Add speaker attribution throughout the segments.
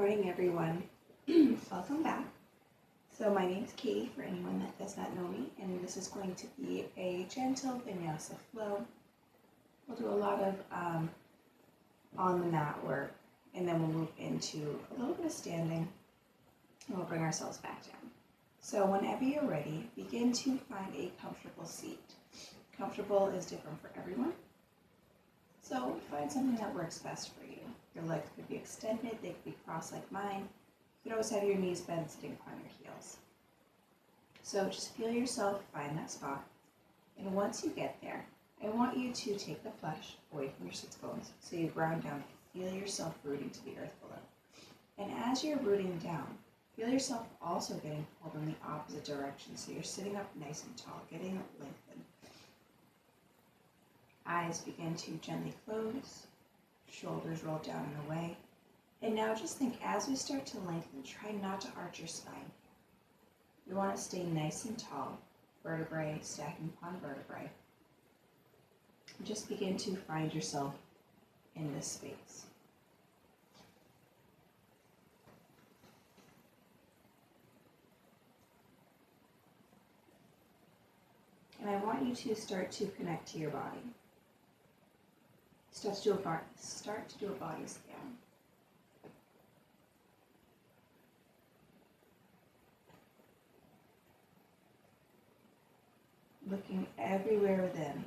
Speaker 1: morning, everyone. Welcome back. So my name is Katie, for anyone that does not know me, and this is going to be a gentle vinyasa flow. We'll do a lot of on the mat work, and then we'll move into a little bit of standing, and we'll bring ourselves back down. So whenever you're ready, begin to find a comfortable seat. Comfortable is different for everyone, so find something that works best for you. Your legs could be extended, they could be crossed like mine. You could always have your knees bent, sitting upon your heels. So just feel yourself find that spot. And once you get there, I want you to take the flesh away from your sits bones so you ground down and feel yourself rooting to the earth below. And as you're rooting down, feel yourself also getting pulled in the opposite direction. So you're sitting up nice and tall, getting lengthened. Eyes begin to gently close. Shoulders roll down and away. And now just think, as we start to lengthen, try not to arch your spine. You want to stay nice and tall, vertebrae stacking upon vertebrae. Just begin to find yourself in this space. And I want you to start to connect to your body. Start to do a body scan. Looking everywhere within.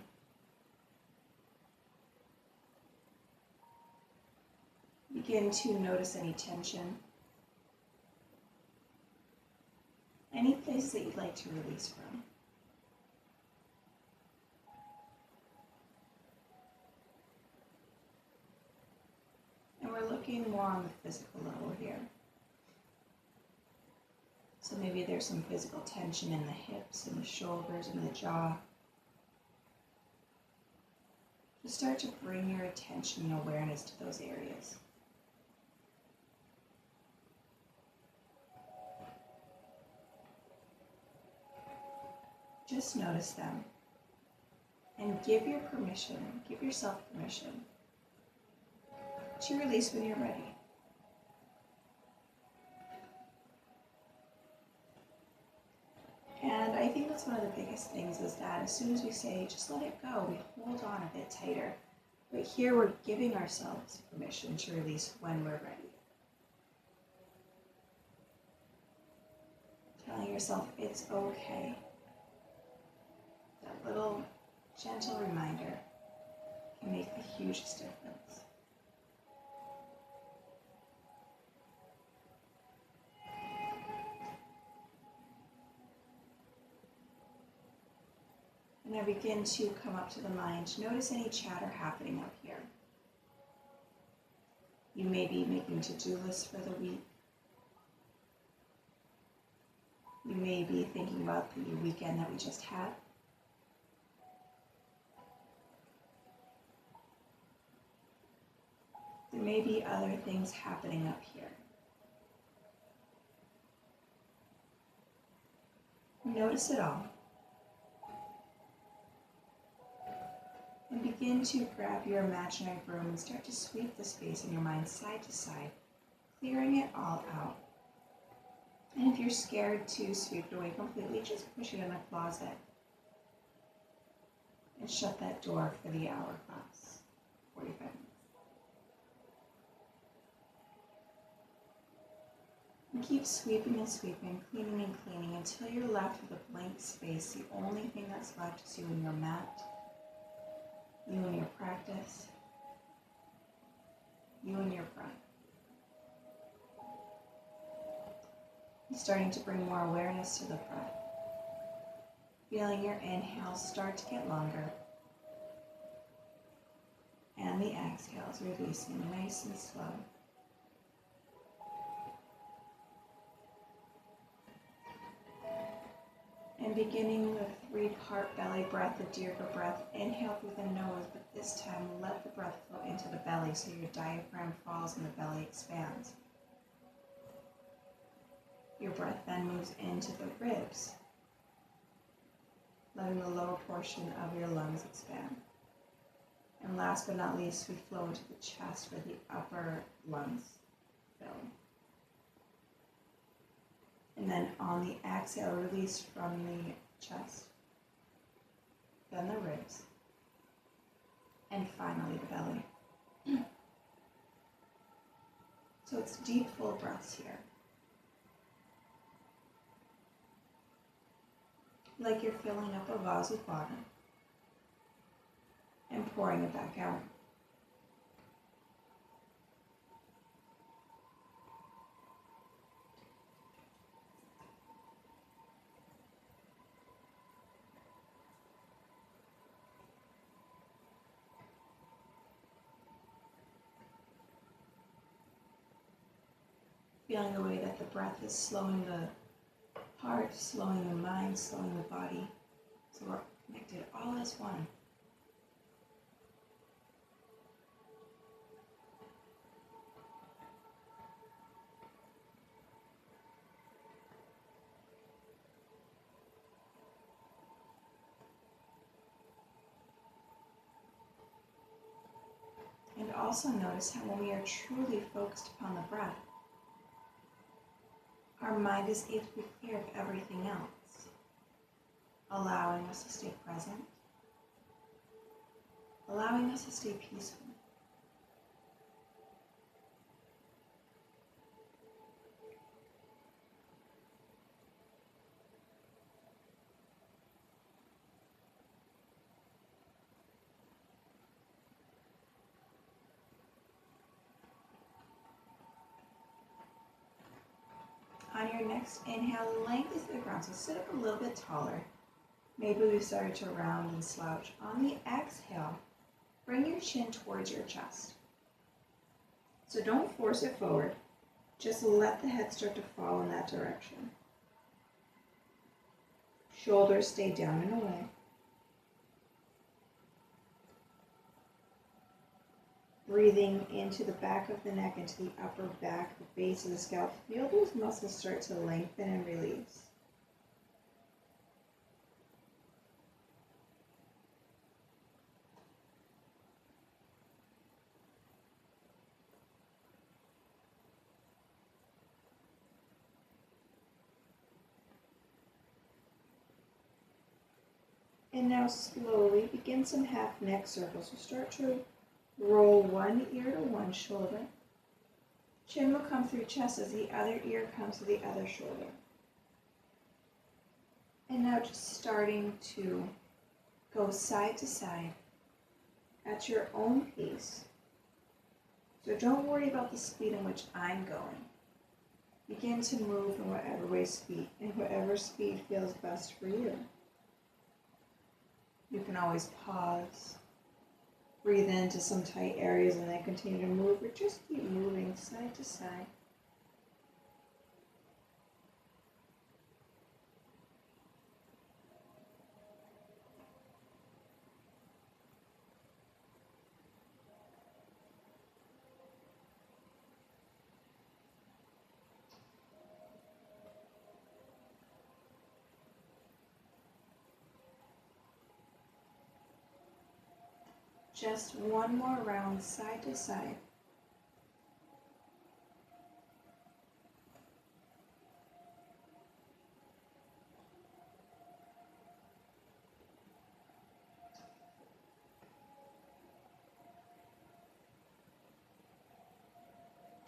Speaker 1: Begin to notice any tension. Any places that you'd like to release from. And we're looking more on the physical level here. So maybe there's some physical tension in the hips and the shoulders and the jaw. Just start to bring your attention and awareness to those areas. Just notice them and give yourself permission to release when you're ready. And I think that's one of the biggest things is that as soon as we say, just let it go, we hold on a bit tighter. But here we're giving ourselves permission to release when we're ready. Telling yourself it's okay. That little gentle reminder can make the hugest difference. And now begin to come up to the mind. Notice any chatter happening up here. You may be making to-do lists for the week. You may be thinking about the weekend that we just had. There may be other things happening up here. Notice it all. And begin to grab your imaginary broom and start to sweep the space in your mind side to side, clearing it all out. And if you're scared to sweep it away completely, just push it in a closet and shut that door for the hour class, 45 minutes. And keep sweeping and sweeping, cleaning and cleaning until you're left with a blank space. The only thing that's left is you and your mat, you and your practice, you and your breath. And starting to bring more awareness to the breath. Feeling your inhales start to get longer. And the exhales releasing nice and slow. And beginning with 3-part belly breath, the Dirga breath. Inhale through the nose, but this time let the breath flow into the belly so your diaphragm falls and the belly expands. Your breath then moves into the ribs, letting the lower portion of your lungs expand. And last but not least, we flow into the chest where the upper lungs fill. And then on the exhale, release from the chest, then the ribs, and finally the belly. So it's deep, full breaths here. Like you're filling up a vase with water and pouring it back out. Feeling the way that the breath is slowing the heart, slowing the mind, slowing the body. So we're connected all as one. And also notice how when we are truly focused upon the breath, our mind is able to be clear of everything else, allowing us to stay present, allowing us to stay peaceful. On your next inhale, lengthen through the ground, so sit up a little bit taller. Maybe we started to round and slouch. On the exhale, bring your chin towards your chest. So don't force it forward, just let the head start to fall in that direction. Shoulders stay down and away. Breathing into the back of the neck, into the upper back, the base of the scalp. Feel those muscles start to lengthen and release. And now slowly begin some half neck circles. So start to roll one ear to one shoulder. Chin will come through chest as the other ear comes to the other shoulder. And now just starting to go side to side at your own pace. So don't worry about the speed in which I'm going. Begin to move in whatever speed feels best for you. You can always pause, breathe into some tight areas and then continue to move, or just keep moving side to side. Just one more round side to side.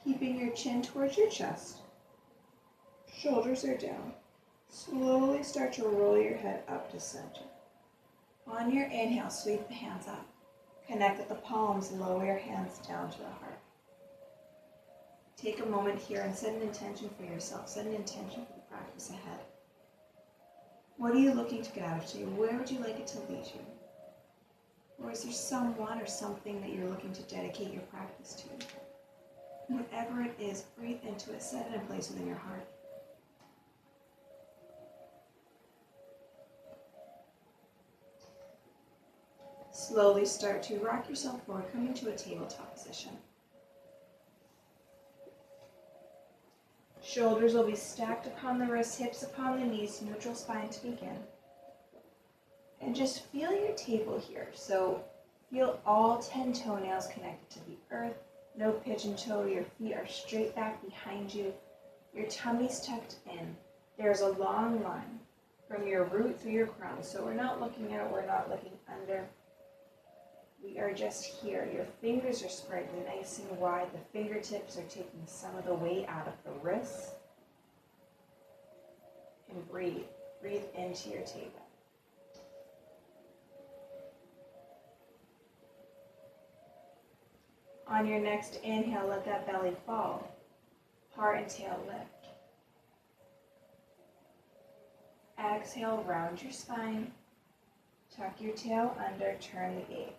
Speaker 1: Keeping your chin towards your chest. Shoulders are down. Slowly start to roll your head up to center. On your inhale, sweep the hands up. Connect at the palms, lower your hands down to the heart. Take a moment here and set an intention for yourself. Set an intention for the practice ahead. What are you looking to get out of today? Where would you like it to lead you? Or is there someone or something that you're looking to dedicate your practice to? Whatever it is, breathe into it, set it in place within your heart. Slowly start to rock yourself forward, coming to a tabletop position. Shoulders will be stacked upon the wrists, hips upon the knees, neutral spine to begin. And just feel your table here. So feel all 10 toenails connected to the earth. No pigeon toe, your feet are straight back behind you. Your tummy's tucked in. There's a long line from your root through your crown. So we're not looking out, we're not looking under. We are just here. Your fingers are spread nice and wide. The fingertips are taking some of the weight out of the wrists. And breathe. Breathe into your table. On your next inhale, let that belly fall. Heart and tail lift. Exhale, round your spine. Tuck your tail under, turn the gaze.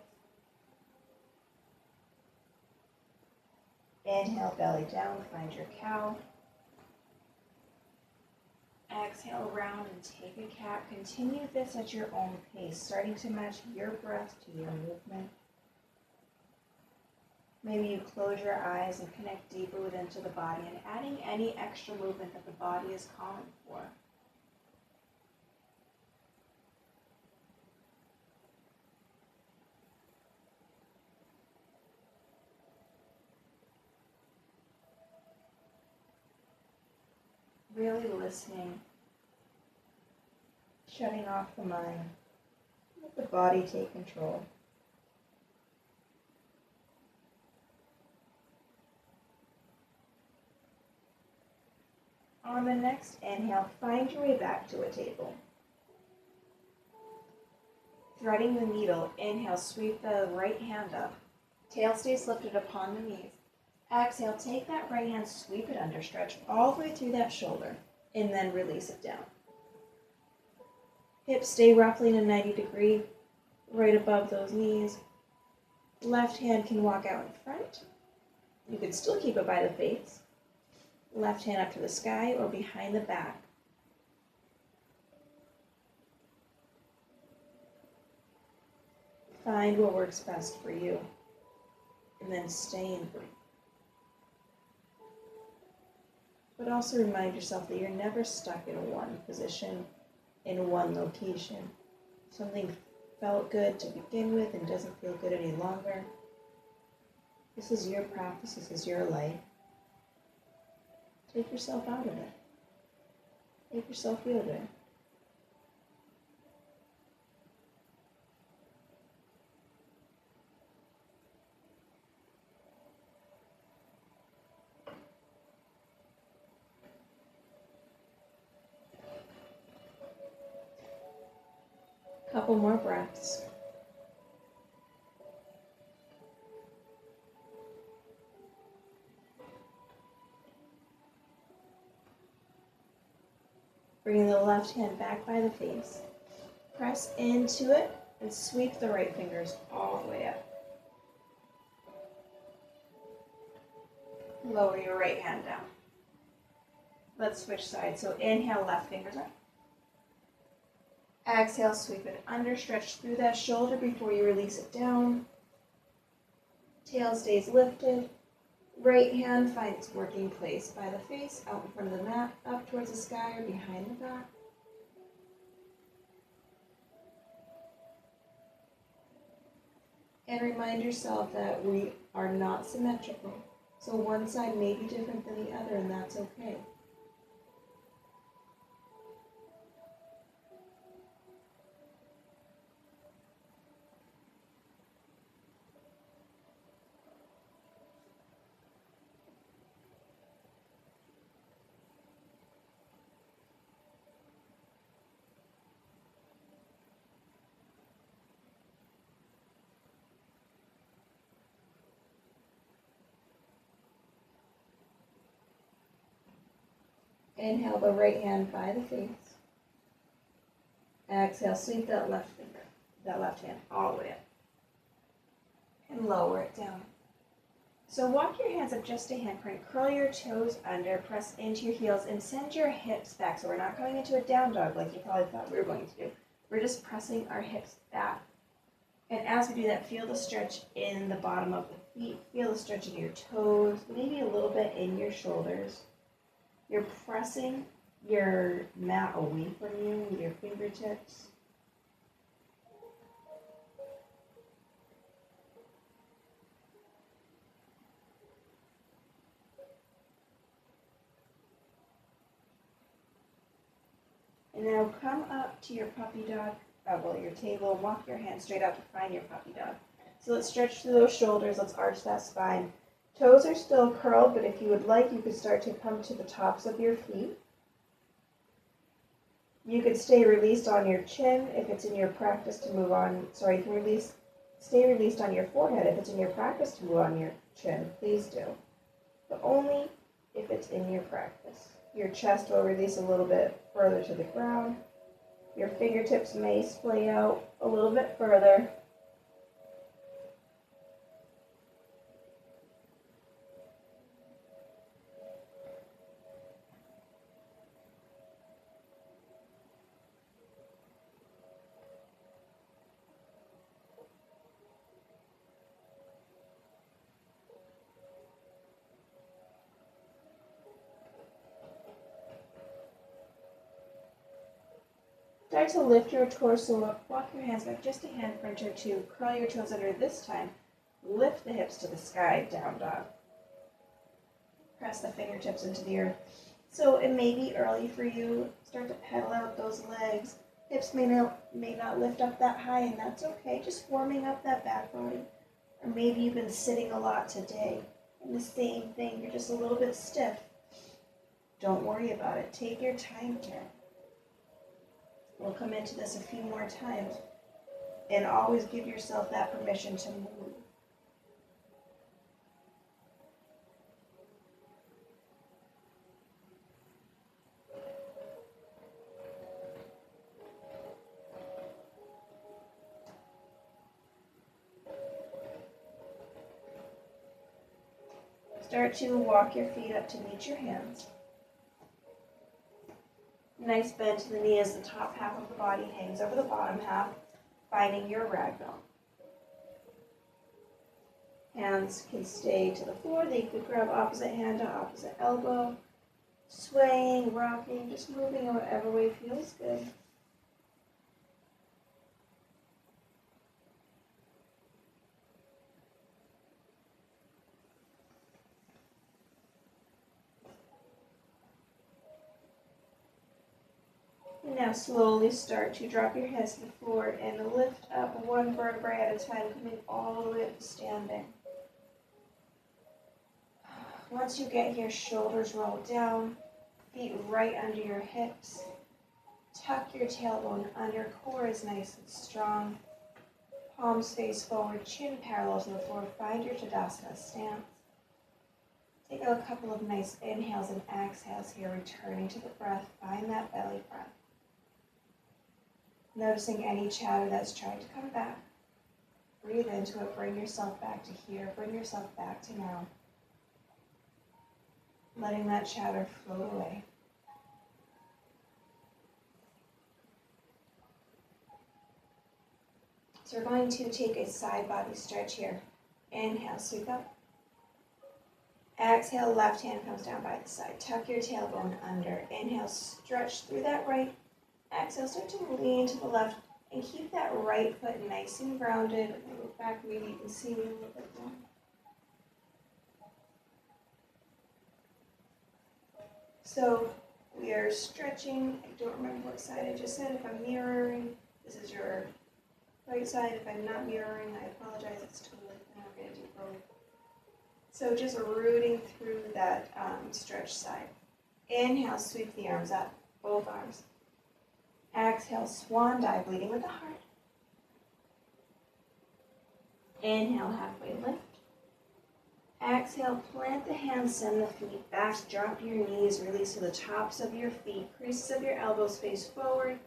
Speaker 1: Inhale, belly down, find your cow. Exhale, round and take a cat. Continue this at your own pace, starting to match your breath to your movement. Maybe you close your eyes and connect deeper into the body and adding any extra movement that the body is calling for. Really listening, shutting off the mind, let the body take control. On the next inhale, find your way back to a table. Threading the needle, inhale, sweep the right hand up. Tail stays lifted upon the knees. Exhale, take that right hand, sweep it under, stretch all the way through that shoulder, and then release it down. Hips stay roughly in a 90-degree, right above those knees. Left hand can walk out in front. You can still keep it by the face. Left hand up to the sky or behind the back. Find what works best for you, and then stay in breathe. But also remind yourself that you're never stuck in one position, in one location. Something felt good to begin with and doesn't feel good any longer. This is your practice, this is your life. Take yourself out of it. Make yourself feel good. Couple more breaths. Bringing the left hand back by the face. Press into it and sweep the right fingers all the way up. Lower your right hand down. Let's switch sides. So inhale, left fingers up. Exhale, sweep it under, stretch through that shoulder before you release it down. Tail stays lifted. Right hand finds working place by the face, out in front of the mat, up towards the sky or behind the back. And remind yourself that we are not symmetrical. So one side may be different than the other, and that's okay. Inhale the right hand by the face. Exhale, sweep that left hand all the way up. And lower it down. So walk your hands up just a handprint, curl your toes under, press into your heels, and send your hips back. So we're not going into a down dog like you probably thought we were going to do. We're just pressing our hips back. And as we do that, feel the stretch in the bottom of the feet, feel the stretch in your toes, maybe a little bit in your shoulders. You're pressing your mat away from you with your fingertips. Now come up to your puppy dog, your table, and walk your hands straight out to find your puppy dog. So let's stretch through those shoulders, let's arch that spine. Toes are still curled, but if you would like, you could start to come to the tops of your feet. You could stay released on your chin if it's in your practice to move on. Sorry, you can stay released on your forehead if it's in your practice to move on your chin. Please do. But only if it's in your practice. Your chest will release a little bit further to the ground. Your fingertips may splay out a little bit further. Start to lift your torso up, walk your hands back just a hand print or two, curl your toes under this time, lift the hips to the sky, down dog. Press the fingertips into the earth. So it may be early for you, start to pedal out those legs. Hips may not lift up that high, and that's okay, just warming up that back body. Or maybe you've been sitting a lot today, and the same thing, you're just a little bit stiff. Don't worry about it, take your time here. We'll come into this a few more times, and always give yourself that permission to move. Start to walk your feet up to meet your hands. Nice bend to the knee as the top half of the body hangs over the bottom half, finding your ragdoll. Hands can stay to the floor. They could grab opposite hand to opposite elbow, swaying, rocking, just moving in whatever way feels good. And now slowly start to drop your heads to the floor and lift up one vertebrae at a time, coming all the way up to standing. Once you get here, shoulders roll down, feet right under your hips. Tuck your tailbone under, core is nice and strong. Palms face forward, chin parallel to the floor. Find your Tadasana stance. Take a couple of nice inhales and exhales here, returning to the breath. Find that belly breath. Noticing any chatter that's trying to come back. Breathe into it, bring yourself back to here, bring yourself back to now. Letting that chatter float away. So we're going to take a side body stretch here. Inhale, sweep up. Exhale, left hand comes down by the side. Tuck your tailbone under. Inhale, stretch through that right. Exhale, start to lean to the left and keep that right foot nice and grounded. Look back, maybe you can see me a little bit more. So we are stretching. I don't remember what side I just said. If I'm mirroring, this is your right side. If I'm not mirroring, I apologize. It's totally fine. We're going to do both. So just rooting through that stretch side. Inhale, sweep the arms up, both arms. Exhale, swan dive, leading with the heart. Inhale, halfway lift. Exhale, plant the hands, send the feet back, drop your knees, release to the tops of your feet, creases of your elbows face forward,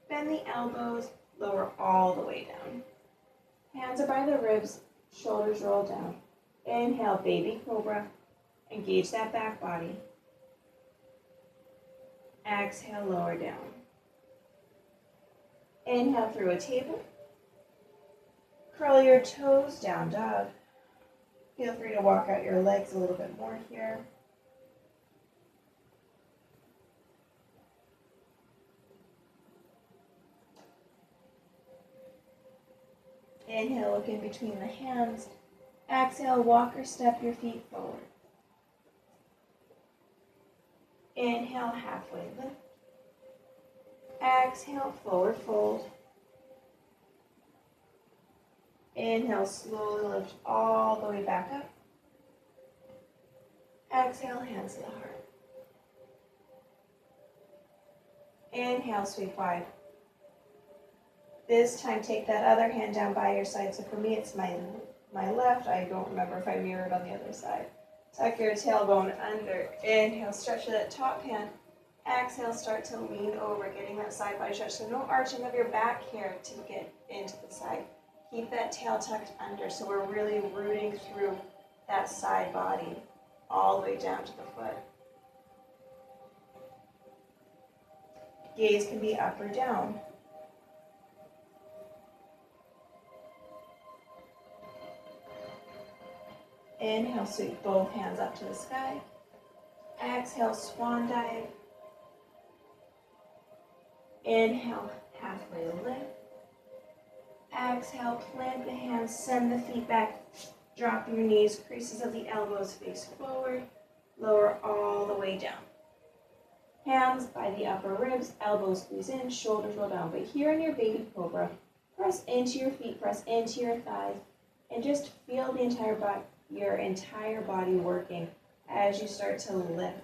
Speaker 1: bend the elbows, lower all the way down. Hands are by the ribs, shoulders roll down. Inhale, baby cobra, engage that back body. Exhale, lower down. Inhale through a table. Curl your toes, down dog. Feel free to walk out your legs a little bit more here. Inhale, look in between the hands. Exhale, walk or step your feet forward. Inhale, halfway lift. Exhale, forward fold. Inhale, slowly lift all the way back up. Exhale, hands to the heart. Inhale, sweep wide. This time, take that other hand down by your side. So for me, it's my left. I don't remember if I mirrored on the other side. Tuck your tailbone under. Inhale, stretch that top hand. Exhale, start to lean over, getting that side body stretch. So no arching of your back here to get into the side. Keep that tail tucked under. So we're really rooting through that side body all the way down to the foot. Gaze can be up or down. Inhale, sweep both hands up to the sky. Exhale, swan dive. Inhale, halfway lift. Exhale, plant the hands, send the feet back, drop your knees, creases of the elbows face forward, lower all the way down. Hands by the upper ribs, elbows squeeze in, shoulders roll down. But here in your baby cobra, press into your feet, press into your thighs, and just feel the your entire body working as you start to lift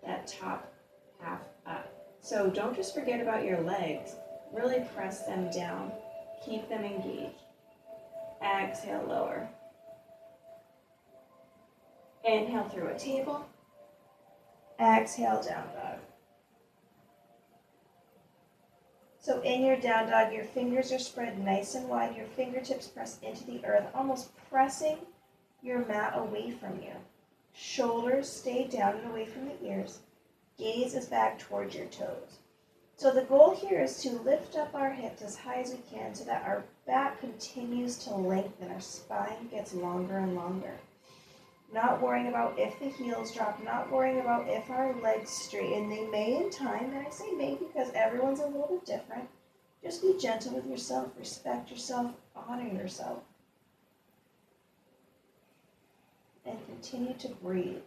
Speaker 1: that top half up. So don't just forget about your legs. Really press them down. Keep them engaged. Exhale, lower. Inhale through a table. Exhale, down dog. So in your down dog, your fingers are spread nice and wide. Your fingertips press into the earth, almost pressing your mat away from you. Shoulders stay down and away from the ears. Gaze is back towards your toes. So the goal here is to lift up our hips as high as we can so that our back continues to lengthen, our spine gets longer and longer. Not worrying about if the heels drop, not worrying about if our legs straighten. They may in time, and I say may because everyone's a little bit different. Just be gentle with yourself, respect yourself, honor yourself. And continue to breathe.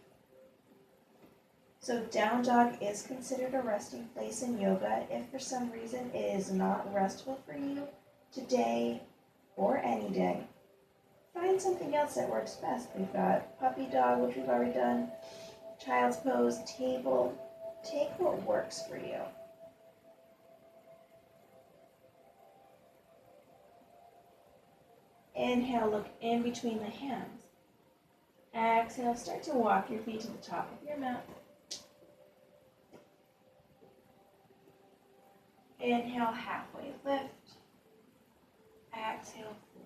Speaker 1: So down dog is considered a resting place in yoga. If for some reason it is not restful for you today or any day, find something else that works best. We've got puppy dog, which we've already done, child's pose, table. Take what works for you. Inhale, look in between the hands. Exhale, start to walk your feet to the top of your mat. Inhale, halfway lift. Exhale, fold.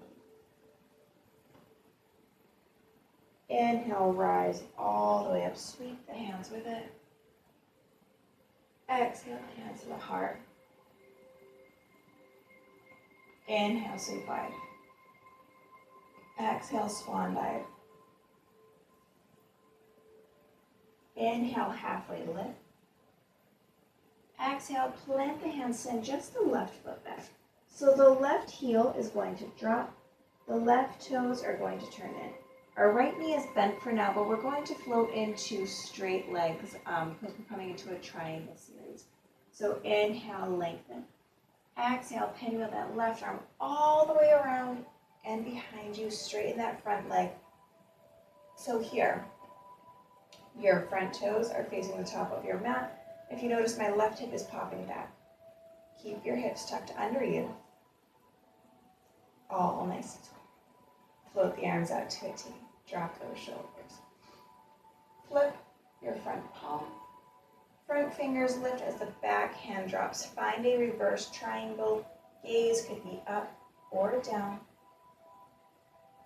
Speaker 1: Inhale, rise all the way up. Sweep the hands with it. Exhale, hands to the heart. Inhale, sweep wide. Exhale, swan dive. Inhale, halfway lift. Exhale, plant the hands, send just the left foot back. So the left heel is going to drop. The left toes are going to turn in. Our right knee is bent for now, but we're going to float into straight legs because we're coming into a triangle series. So inhale, lengthen. Exhale, pinwheel that left arm all the way around and behind you, straighten that front leg. So here, your front toes are facing the top of your mat. If you notice, my left hip is popping back. Keep your hips tucked under you. All nice and square. Float the arms out to a T. Drop those shoulders. Flip your front palm. Front fingers lift as the back hand drops. Find a reverse triangle. Gaze could be up or down.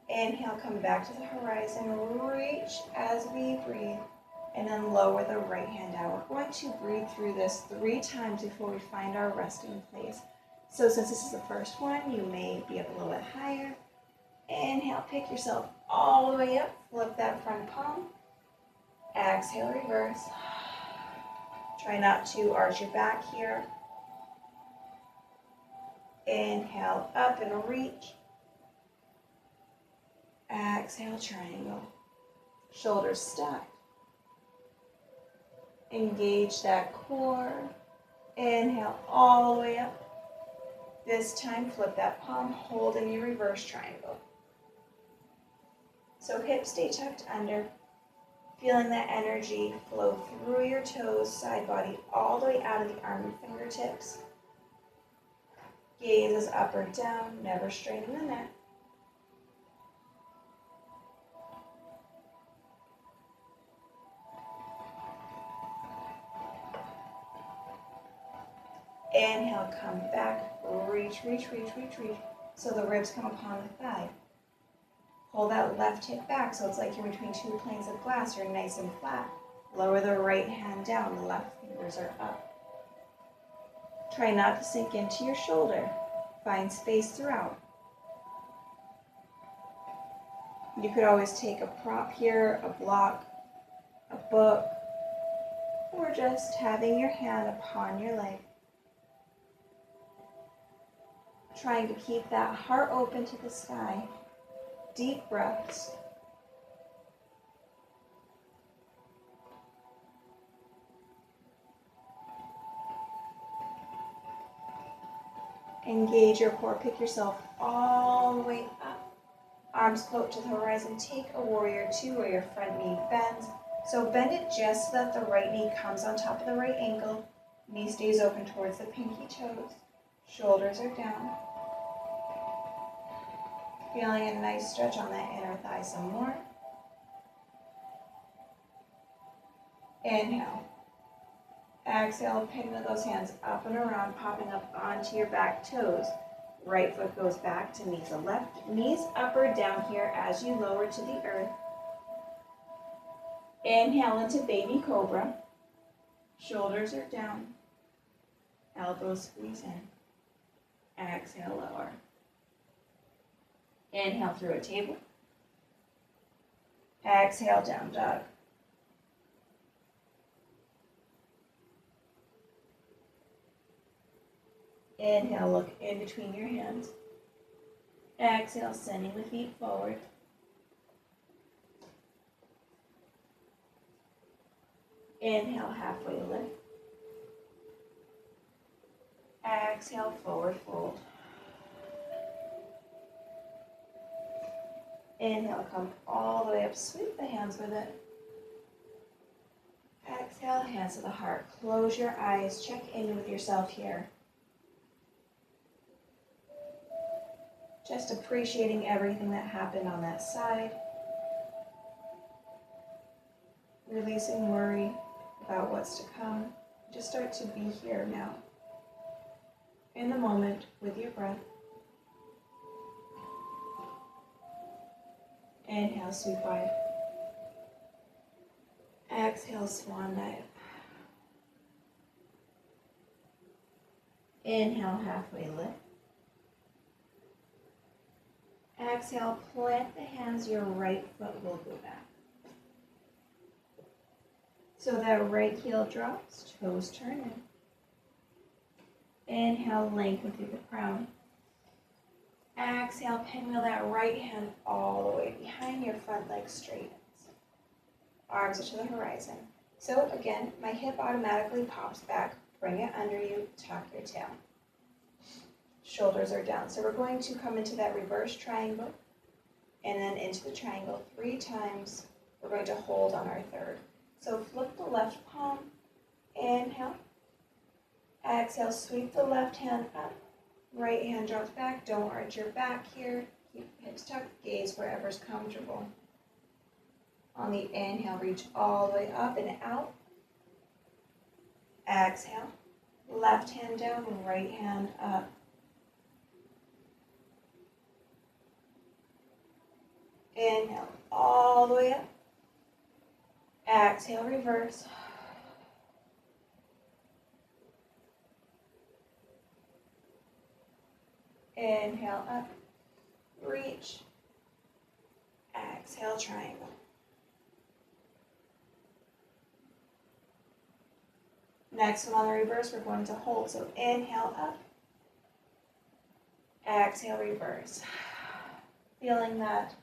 Speaker 1: Inhale, come back to the horizon. Reach as we breathe. And then lower the right hand out. We're going to breathe through this 3 times before we find our resting place. So since this is the first one, you may be up a little bit higher. Inhale, pick yourself all the way up. Flip that front palm. Exhale, reverse. Try not to arch your back here. Inhale, up and reach. Exhale, triangle. Shoulders stacked. Engage that core. Inhale all the way up. This time, flip that palm, hold in your reverse triangle. So hips stay tucked under, feeling that energy flow through your toes, side body, all the way out of the arm and fingertips. Gaze is up or down, never straining the neck. Inhale, come back, reach, reach, reach, reach, reach. So the ribs come upon the thigh. Pull that left hip back so it's like you're between two planes of glass. You're nice and flat. Lower the right hand down, the left fingers are up. Try not to sink into your shoulder. Find space throughout. You could always take a prop here, a block, a book, or just having your hand upon your leg. Trying to keep that heart open to the sky. Deep breaths. Engage your core. Pick yourself all the way up. Arms float to the horizon. Take a warrior two where your front knee bends. So bend it just so that the right knee comes on top of the right ankle. Knee stays open towards the pinky toes. Shoulders are down. Feeling a nice stretch on that inner thigh some more. Inhale. Exhale, pivot those hands up and around, popping up onto your back toes. Right foot goes back to knees left. Knees up or down here as you lower to the earth. Inhale into baby cobra. Shoulders are down. Elbows squeeze in. Exhale, lower. Inhale through a table. Exhale, down dog. Inhale, look in between your hands. Exhale, sending the feet forward. Inhale, halfway lift. Exhale, forward fold. Inhale, come all the way up, sweep the hands with it. Exhale, hands to the heart. Close your eyes, check in with yourself here. Just appreciating everything that happened on that side. Releasing worry about what's to come. Just start to be here now. In the moment with your breath. Inhale, sweep wide. Exhale, swan dive. Inhale, halfway lift. Exhale, plant the hands, your right foot will go back. So that right heel drops, toes turn in. Inhale, lengthen through the crown. Exhale, pinwheel that right hand all the way behind your front leg straightens. Arms are to the horizon. So again, my hip automatically pops back. Bring it under you, tuck your tail. Shoulders are down. So we're going to come into that reverse triangle and then into the triangle 3 times. We're going to hold on our third. So flip the left palm, inhale. Exhale, sweep the left hand up. Right hand drops back. Don't arch your back here. Keep hips tucked, gaze wherever's comfortable. On the inhale, reach all the way up and out. Exhale, left hand down, right hand up. Inhale, all the way up. Exhale, reverse. Inhale, up. Reach. Exhale, triangle. Next one on the reverse, we're going to hold. So inhale, up. Exhale, reverse. Feeling that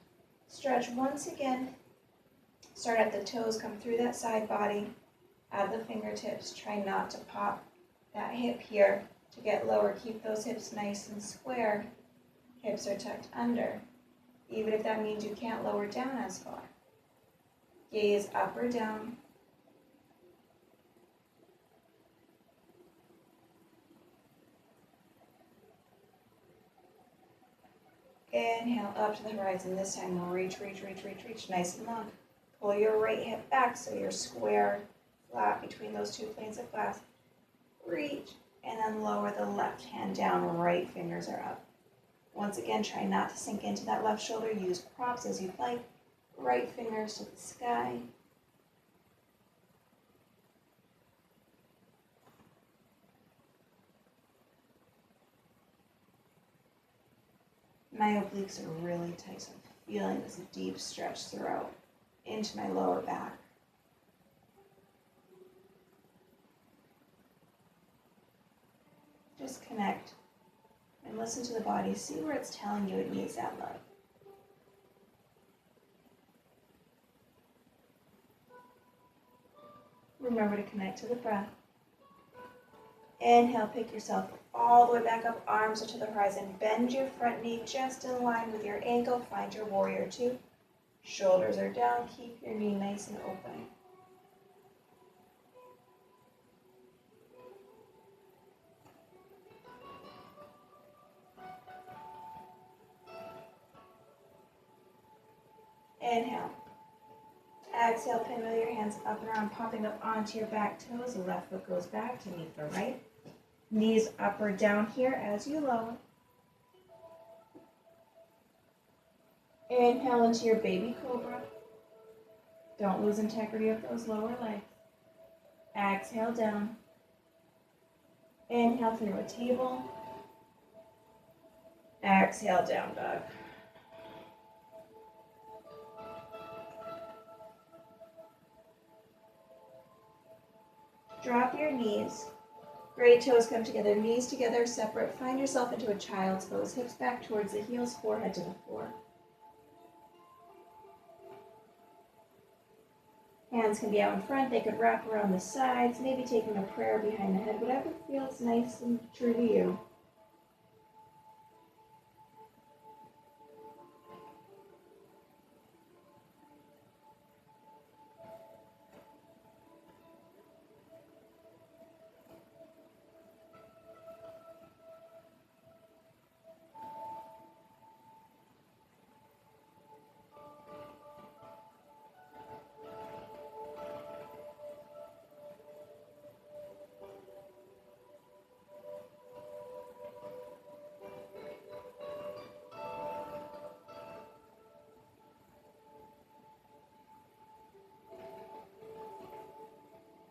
Speaker 1: stretch once again. Start at the toes, come through that side body, add the fingertips, try not to pop. that hip here to get lower. Keep those hips nice and square. Hips are tucked under, even if that means you can't lower down as far. Gaze up or down. Inhale up to the horizon. This time we'll reach, nice and long. Pull your right hip back so you're square, flat between those two planes of glass. Reach, and then lower the left hand down. Right fingers are up. Once again, try not to sink into that left shoulder. Use props as you'd like. Right fingers to the sky. My obliques are really tight, so I'm feeling this deep stretch throughout into my lower back. Just connect and listen to the body. See where it's telling you it needs that love. Remember to connect to the breath. Inhale, pick yourself all the way back up, arms are to the horizon. Bend your front knee just in line with your ankle. Find your warrior two. Shoulders are down. Keep your knee nice and open. Inhale. Exhale, pinwheel your hands up and around, popping up onto your back toes. The left foot goes back to meet the right. Knees up or down here as you lower. Inhale into your baby cobra. Don't lose integrity of those lower legs. Exhale down. Inhale through a table. Exhale down dog. Drop your knees. Great toes come together, knees together, separate. Find yourself into a child's pose. Hips back towards the heels, forehead to the floor. Hands can be out in front. They could wrap around the sides, maybe taking a prayer behind the head, whatever feels nice and true to you.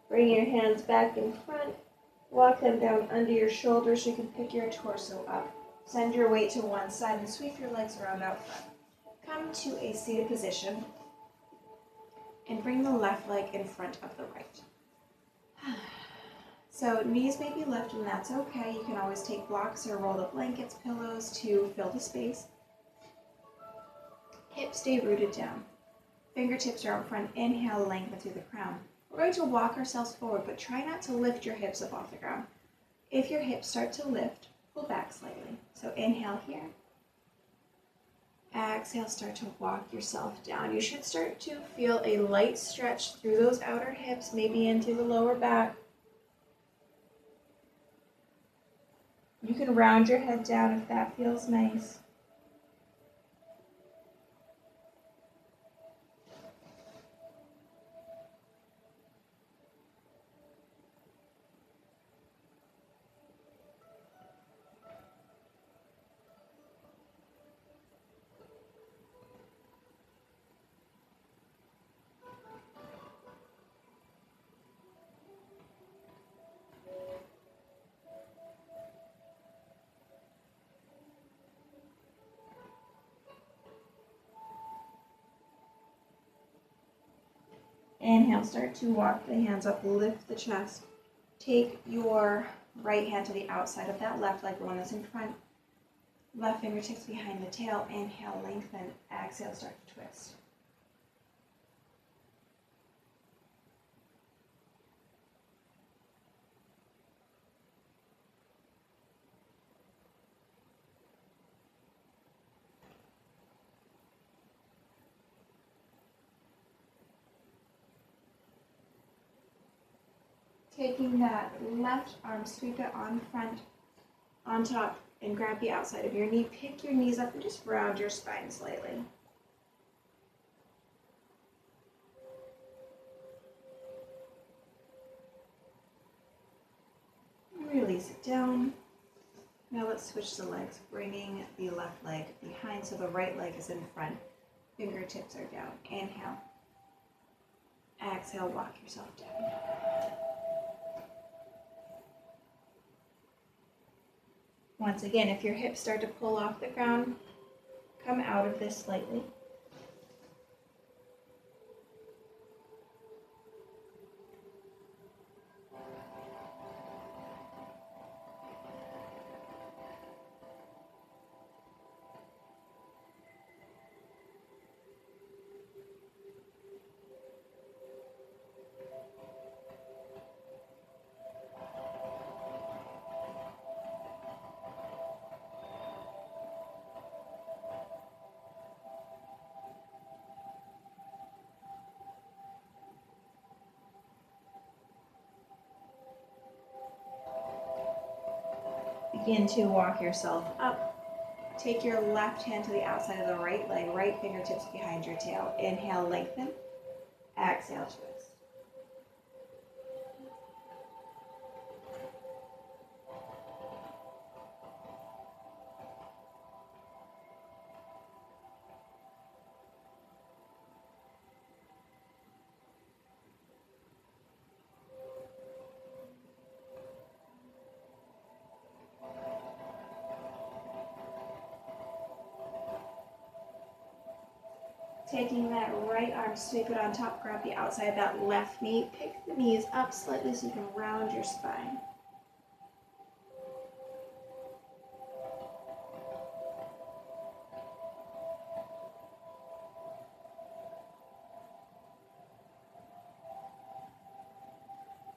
Speaker 1: Bring your hands back in front. Walk them down under your shoulders. You can pick your torso up. Send your weight to one side and sweep your legs around out front. Come to a seated position and bring the left leg in front of the right. So knees may be lifted and that's okay. You can always take blocks or rolled up blankets, pillows to fill the space. Hips stay rooted down. Fingertips are out front. Inhale, lengthen through the crown. We're going to walk ourselves forward, but try not to lift your hips up off the ground. If your hips start to lift, pull back slightly. So inhale here. Exhale, start to walk yourself down. You should start to feel a light stretch through those outer hips, maybe into the lower back. You can round your head down if that feels nice. Inhale, start to walk the hands up, lift the chest. Take your right hand to the outside of that left leg, the one that's in front. Left fingertips behind the tail. Inhale, lengthen. Exhale, start to twist. Taking that left arm, sweep it on front, on top, and grab the outside of your knee. Pick your knees up and just round your spine slightly. Release it down. Now let's switch the legs, bringing the left leg behind so the right leg is in front. Fingertips are down. Inhale. Exhale, walk yourself down. Once again, if your hips start to pull off the ground, come out of this slightly. Begin to walk yourself up. Take your left hand to the outside of the right leg, right fingertips behind your tail. Inhale, lengthen. Exhale, twist. Taking that right arm, sweep it on top, grab the outside of that left knee, pick the knees up slightly so you can round your spine.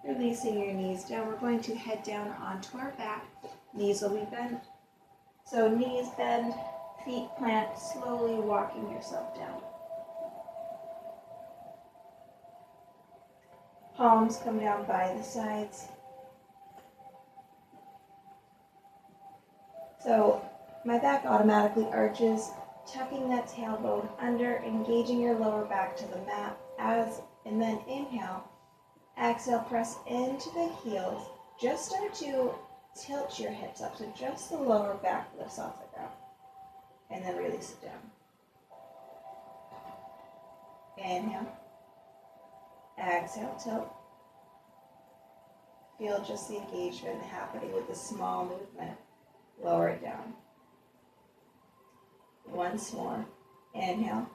Speaker 1: Releasing your knees down, we're going to head down onto our back. Knees will be bent. So knees bend, feet plant, slowly walking yourself down. Palms come down by the sides. So my back automatically arches, tucking that tailbone under, engaging your lower back to the mat, and then inhale, exhale, press into the heels. Just start to tilt your hips up, so just the lower back lifts off the ground. And then release it down. Inhale. Exhale, tilt. Feel just the engagement happening with the small movement. Lower it down. Once more. Inhale.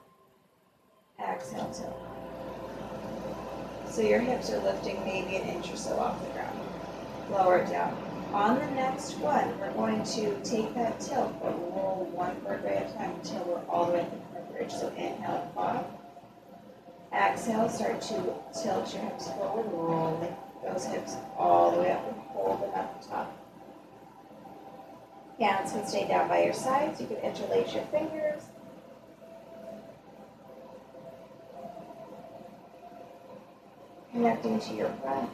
Speaker 1: Exhale, tilt. So your hips are lifting maybe an inch or so off the ground. Lower it down. On the next one, we're going to take that tilt, but roll one vertebrae at a time until we're all the way up the bridge. So inhale, bottom. Exhale, start to tilt your hips forward, rolling those hips all the way up and hold them at the top. Hands can stay down by your sides. You can interlace your fingers. Connecting to your breath.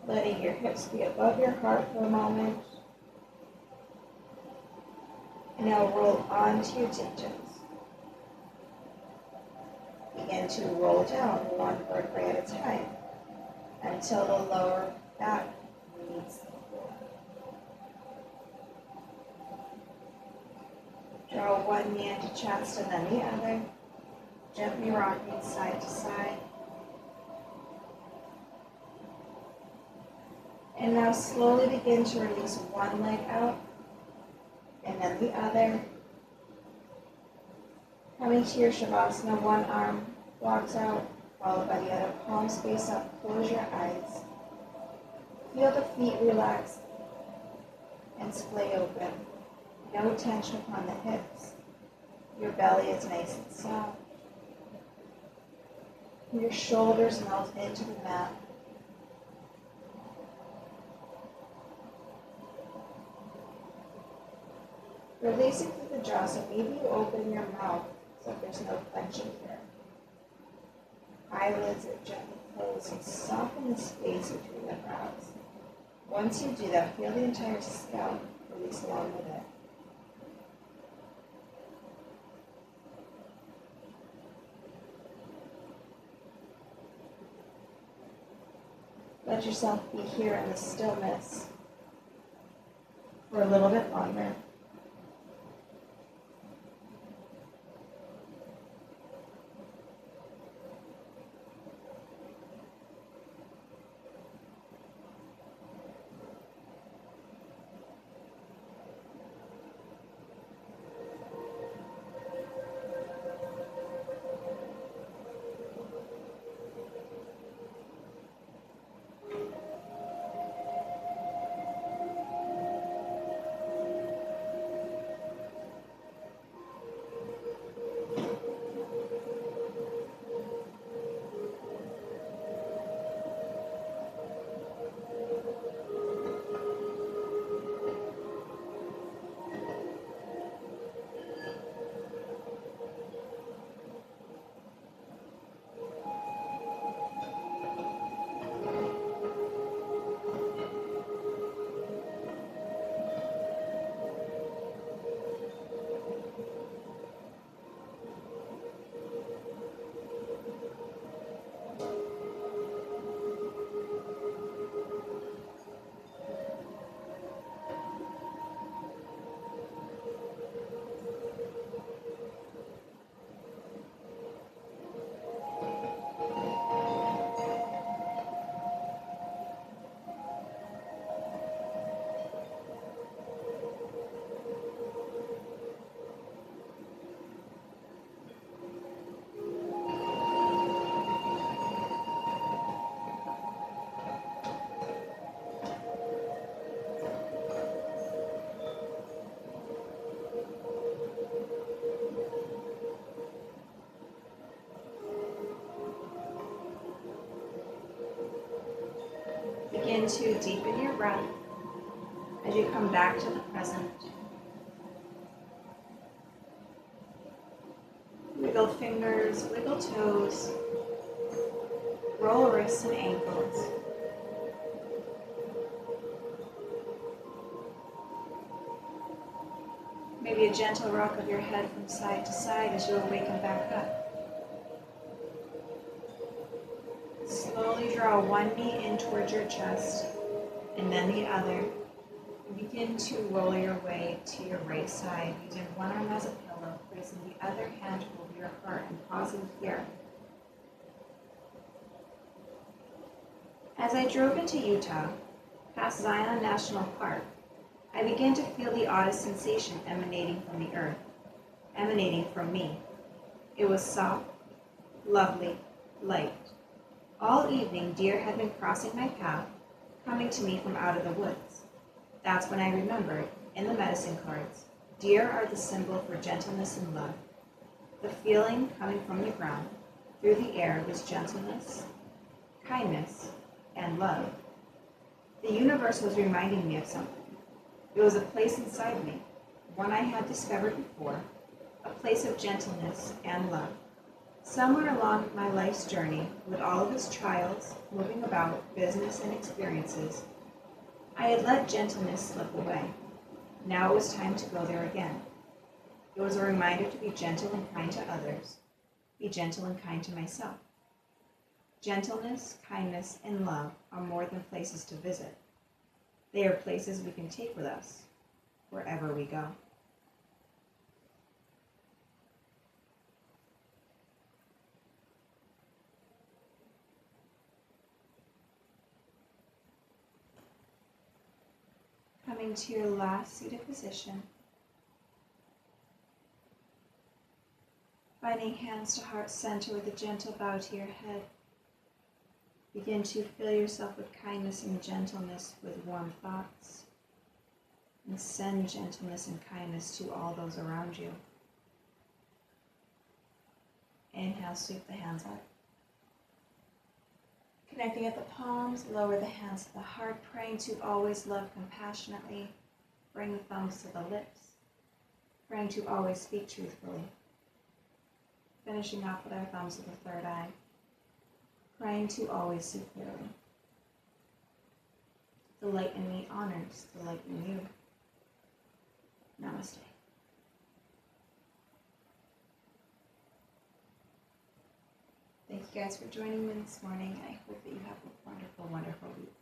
Speaker 1: Letting your hips be above your heart for a moment. And now roll onto your tiptoes. Begin to roll down one vertebrae at a time until the lower back meets the floor. Draw one knee into chest and then the other, gently rocking side to side. And now slowly begin to release one leg out and then the other. Coming to your Shavasana, one arm walks out, followed by the other, palms face up, close your eyes. Feel the feet relax and splay open. No tension upon the hips. Your belly is nice and soft. Your shoulders melt into the mat. Releasing through the jaw, so maybe you open your mouth so there's no clenching here. Eyelids are gently closed and soften the space between the brows. Once you do that, feel the entire scalp release along with it. Let yourself be here in the stillness for a little bit longer. Begin to deepen your breath as you come back to the present. Wiggle fingers, wiggle toes, roll wrists and ankles. Maybe a gentle rock of your head from side to side as you awaken back up. Slowly draw one knee in towards your chest and then the other. And begin to roll your way to your right side using one arm as a pillow, placing the other hand over your heart and pausing here. As I drove into Utah, past Zion National Park, I began to feel the oddest sensation emanating from the earth, emanating from me. It was soft, lovely, light. All evening, deer had been crossing my path, coming to me from out of the woods. That's when I remembered, in the medicine cards, deer are the symbol for gentleness and love. The feeling coming from the ground, through the air, was gentleness, kindness, and love. The universe was reminding me of something. It was a place inside me, one I had discovered before, a place of gentleness and love. Somewhere along my life's journey, with all of its trials, moving about, business, and experiences, I had let gentleness slip away. Now it was time to go there again. It was a reminder to be gentle and kind to others, be gentle and kind to myself. Gentleness, kindness, and love are more than places to visit. They are places we can take with us, wherever we go. Coming to your last seated position. Finding hands to heart center with a gentle bow to your head. Begin to fill yourself with kindness and gentleness with warm thoughts. And send gentleness and kindness to all those around you. Inhale, sweep the hands up. Connecting at the palms, lower the hands to the heart, praying to always love compassionately. Bring the thumbs to the lips. Praying to always speak truthfully. Finishing off with our thumbs of the third eye. Praying to always see clearly. The light in me honors the light in you. Namaste. Thank you guys for joining me this morning. I hope that you have a wonderful, wonderful week.